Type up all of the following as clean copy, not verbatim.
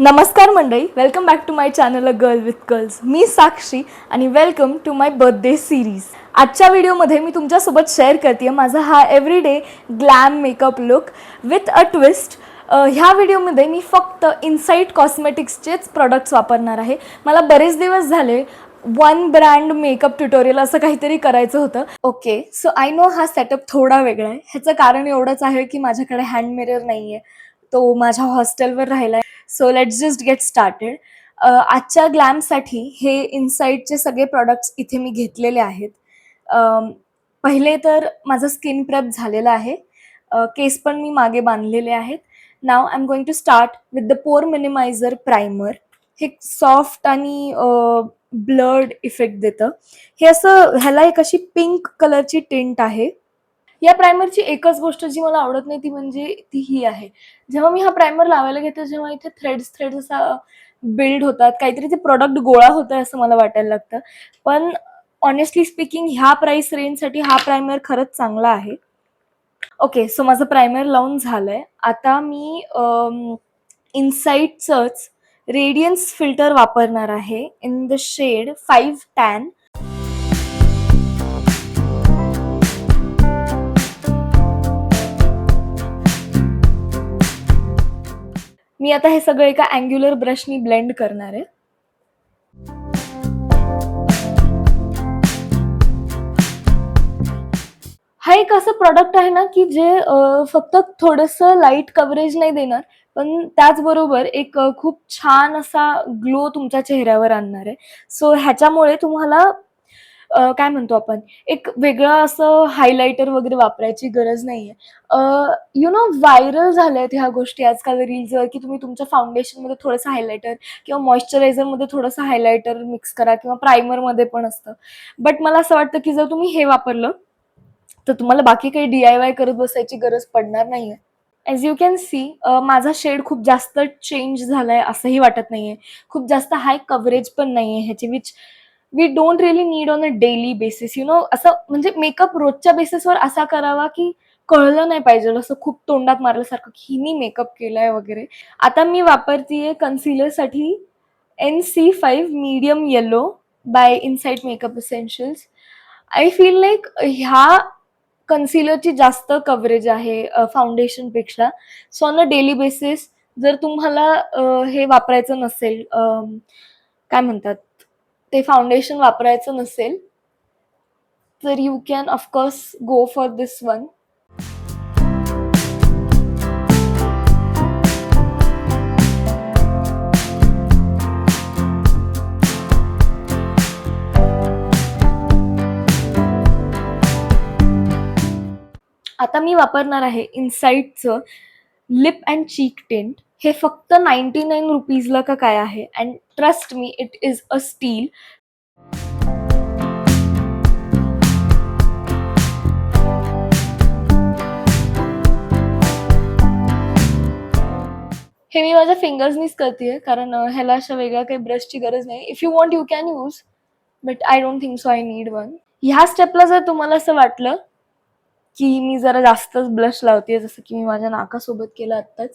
नमस्कार मंडळी, welcome back to my channel a girl with girls. मी साक्षी आणि welcome to my birthday series. आजच्या व्हिडिओमध्ये मी तुमच्यासोबत शेअर करते माझा हा everyday glam makeup look with a twist. ह्या व्हिडिओमध्ये मी फक्त इनसाईट कॉस्मेटिक्सचेच प्रोडक्ट्स वापरणार आहे. मला बरेच दिवस झाले वन ब्रँड मेकअप ट्युटोरियल असं काहीतरी करायचं होतं. ओके, सो आय नो हा सेटअप थोडा वेगळा आहे. ह्याचं कारण एवढंच आहे की माझ्याकडे हँड मिरर नाही आहे, तो माझ्या हॉस्टेलवर राहिला आहे. So let's just get started. आजच्या ग्लॅमसाठी हे इनसाईटचे सगळे प्रॉडक्ट्स इथे मी घेतलेले आहेत. पहिले तर माझं स्किन प्रेप झालेलं आहे, केस पण मी मागे बांधलेले आहेत. नाव I am going to start with the pore minimizer primer. हे सॉफ्ट आणि ब्लड इफेक्ट देतं. हे असं ह्याला एक अशी पिंक कलरची टिंट आहे. या प्रायमरची एकच गोष्ट जी मला आवडत नाही ती म्हणजे ती ही आहे. जेव्हा मी हा प्रायमर लावायला घेते जेव्हा इथे थ्रेड्स असा बिल्ड होतात, काहीतरी ते प्रॉडक्ट गोळा होतंय असं मला वाटायला लागतं. पण ऑनेस्टली स्पीकिंग ह्या प्राइस रेंजसाठी हा प्रायमर खरंच चांगला आहे. ओके, सो माझं प्रायमर लावून झालंय. आता मी इनसाईटचंच रेडियन्स फिल्टर वापरणार आहे इन द शेड 5 टॅन. मी आता हे सगळं एका अँग्युलर ब्रशनी ब्लेंड करणार आहे. हा एक असं प्रॉडक्ट आहे ना की जे फक्त थोडंसं लाईट कव्हरेज नाही देणार, पण त्याचबरोबर एक खूप छान असा ग्लो तुमच्या चेहऱ्यावर आणणार आहे. सो ह्याच्यामुळे तुम्हाला काय म्हणतो आपण, एक वेगळं असं हायलायटर वगैरे वापरायची गरज नाहीये. यू नो व्हायरल झाल्यात ह्या गोष्टी आजकाल रील्सवर, की तुम्ही तुमच्या फाउंडेशनमध्ये थोडंसं हायलायटर किंवा मॉइश्चरायझरमध्ये थोडंसं हायलायटर मिक्स करा किंवा प्रायमरमध्ये पण असतं. बट मला असं वाटतं की जर तुम्ही हे वापरलं तर तुम्हाला बाकी काही DIY करत बसायची गरज पडणार नाहीये. ॲज यू कॅन सी माझा शेड खूप जास्त चेंज झालाय असंही वाटत नाहीये. खूप जास्त हाय कव्हरेज पण नाहीये ह्याची, which we don't really need on a daily basis. You know असं म्हणजे मेकअप रोजच्या बेसिसवर असा करावा की कळलं नाही पाहिजे असं खूप तोंडात मारल्यासारखं की हिने मेकअप केलाय वगैरे. आता मी वापरतीये कन्सिलरसाठी NC5 medium yellow by Insight makeup essentials. I feel like ह्या कन्सिलरची जास्त कव्हरेज आहे फाउंडेशनपेक्षा. So on a daily basis जर तुम्हाला हे वापरायचं नसेल, काय म्हणतात ते फाउंडेशन वापरायचं नसेल, तर you can of course go for this one. आता मी वापरणार आहे इनसाईटचं लिप अँड चीक टिंट. हे फक्त 99 रुपीजला का काय आहे, and trust me it is a steel. हे मी माझ्या फिंगर्सनीच करतेय कारण ह्याला अशा वेगळ्या काही ब्रशची गरज नाही. If you want you can use, but I don't think so I need one. ह्या स्टेपला जर तुम्हाला असं वाटलं की मी जरा जास्तच ब्लश लावतेय, जसं की मी माझ्या नाकासोबत केलं आत्ताच,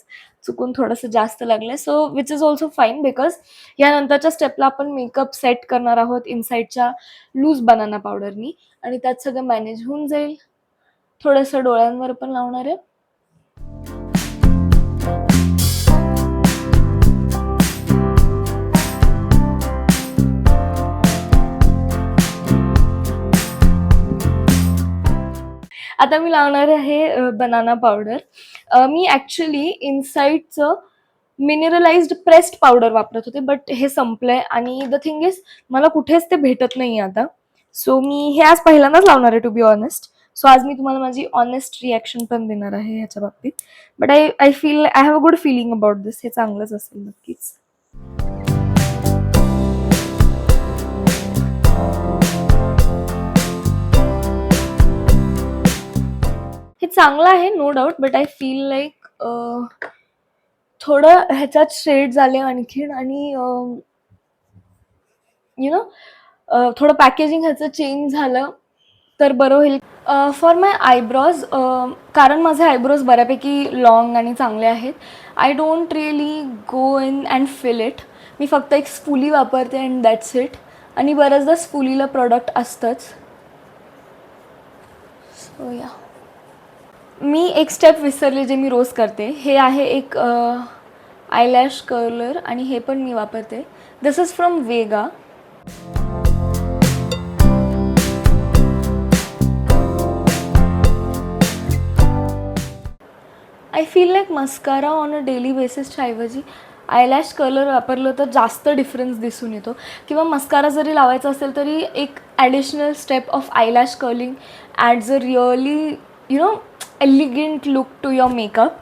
चुकून थोडंसं जास्त लागलंय, so which is also fine because यानंतरच्या स्टेपला आपण मेकअप सेट करणार आहोत इनसाईटच्या लूज बनाना पावडरनी आणि त्यात सगळं मॅनेज होऊन जाईल. थोडंसं डोळ्यांवर पण लावणार आहे. आता मी लावणार आहे बनाना पावडर. मी ॲक्च्युली इनसाईटचं मिनरलाइज्ड प्रेस्ड पावडर वापरत होते, बट हे संपलंय आणि द थिंग इज मला कुठेच ते भेटत नाहीये आता. सो मी हे आज पहिल्यांदाच लावणार आहे टू बी ऑनेस्ट. सो आज मी तुम्हाला माझी ऑनेस्ट रिॲक्शन पण देणार आहे ह्याच्या बाबतीत. But I feel I have a good feeling about this. हे चांगलंच असेल नक्कीच. हे चांगलं आहे no doubt, but I feel like थोडं ह्याच्यात शेड्स आले आणखीन आणि यु नो थोडं पॅकेजिंग ह्याचं चेंज झालं तर बरं होईल. फॉर माय आयब्रोज, कारण माझे आयब्रोज बऱ्यापैकी लाँग आणि चांगले आहेत. I don't really go in and fill it. मी फक्त एक स्पुली वापरते अँड दॅट्स इट. आणि बऱ्याचदा स्पुलीला प्रॉडक्ट असतंच. सो या. मी एक स्टेप विसरले जे मी रोज करते. हे आहे एक आयलॅश कर्लर आणि हे पण मी वापरते. This is from Vega. I feel like mascara on a daily बेसिसच्या ऐवजी आयलॅश कलर वापरलं तर जास्त डिफरन्स दिसून येतो. किंवा मस्कारा जरी लावायचा असेल तरी एक additional step of eyelash curling adds a really elegant look to your makeup.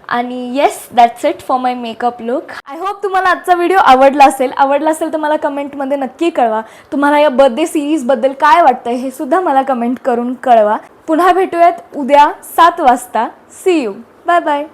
आणि yes, that's it for my makeup look. I hope तुम्हाला आजचा व्हिडिओ आवडला असेल तर मला कमेंटमध्ये नक्की कळवा. तुम्हाला या बर्थडे सिरीजबद्दल काय वाटतं हे सुद्धा मला कमेंट करून कळवा. पुन्हा भेटूयात उद्या 7 वाजता. See you. Bye bye.